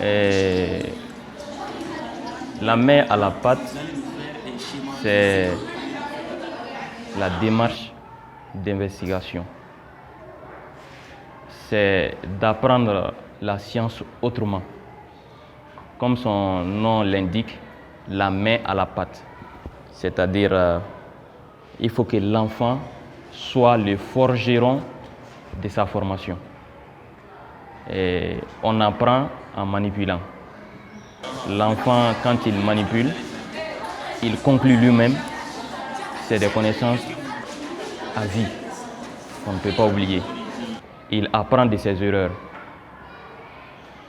Et la main à la pâte, c'est la démarche d'investigation. C'est d'apprendre la science autrement. Comme son nom l'indique, la main à la pâte. C'est-à-dire, il faut que l'enfant soit le forgeron de sa formation. Et on apprend en manipulant. L'enfant, quand il manipule, il conclut lui-même. C'est des connaissances à vie qu'on ne peut pas oublier. Il apprend de ses erreurs.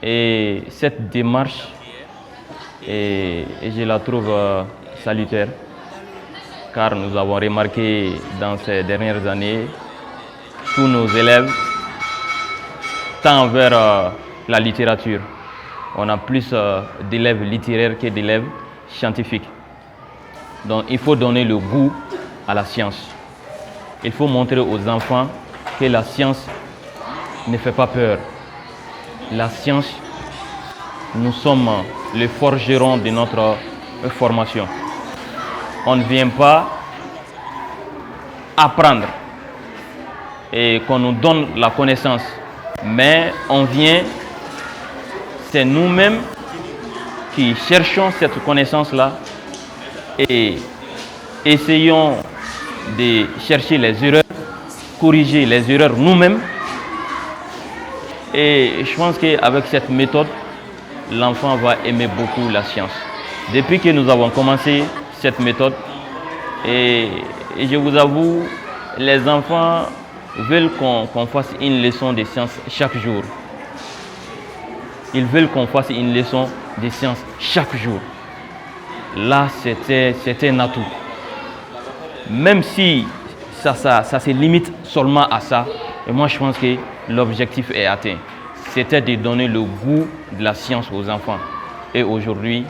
Et cette démarche, je la trouve salutaire, car nous avons remarqué dans ces dernières années, tous nos élèves tendent vers la littérature. On a plus d'élèves littéraires que d'élèves scientifiques. Donc il faut donner le goût à la science. Il faut montrer aux enfants que la science ne fait pas peur. La science, nous sommes les forgerons de notre formation. On ne vient pas apprendre et qu'on nous donne la connaissance, mais on vient, c'est nous-mêmes qui cherchons cette connaissance-là et essayons de chercher les erreurs, corriger les erreurs nous-mêmes. Et je pense qu'avec cette méthode, l'enfant va aimer beaucoup la science. Depuis que nous avons commencé cette méthode, et je vous avoue, les enfants veulent qu'on fasse une leçon de science chaque jour. Ils veulent qu'on fasse une leçon de science chaque jour. Là, c'était un atout. Même si ça se limite seulement à ça, et moi je pense que l'objectif est atteint. C'était de donner le goût de la science aux enfants. Et aujourd'hui,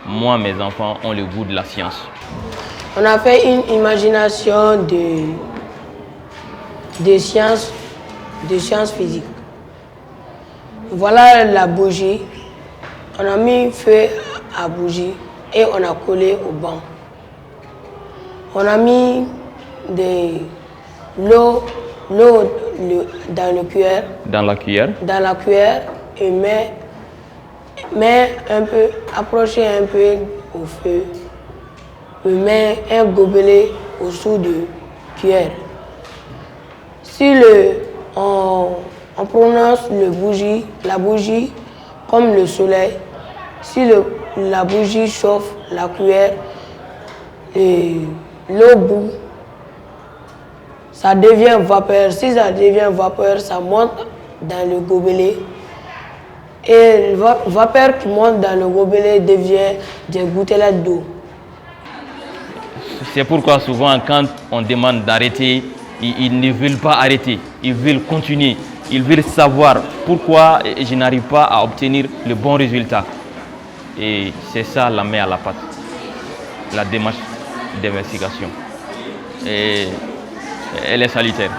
moi, mes enfants ont le goût de la science. On a fait une imagination de sciences physiques. Voilà la bougie. On a mis feu à la bougie et on a collé au banc. On a mis de l'eau dans le cuillère. Dans la cuillère. Dans la cuillère et met un peu, approcher un peu au feu. Met un gobelet au-dessous de cuillère. Si on prononce la bougie comme le soleil, si la bougie chauffe la cuillère, l'eau bout, ça devient vapeur. Si ça devient vapeur, ça monte dans le gobelet. Et la vapeur qui monte dans le gobelet devient des gouttelettes d'eau. C'est pourquoi souvent quand on demande d'arrêter, ils ne veulent pas arrêter, ils veulent continuer. Ils veulent savoir pourquoi je n'arrive pas à obtenir le bon résultat. Et c'est ça la main à la pâte, la démarche d'investigation. Et elle est salutaire.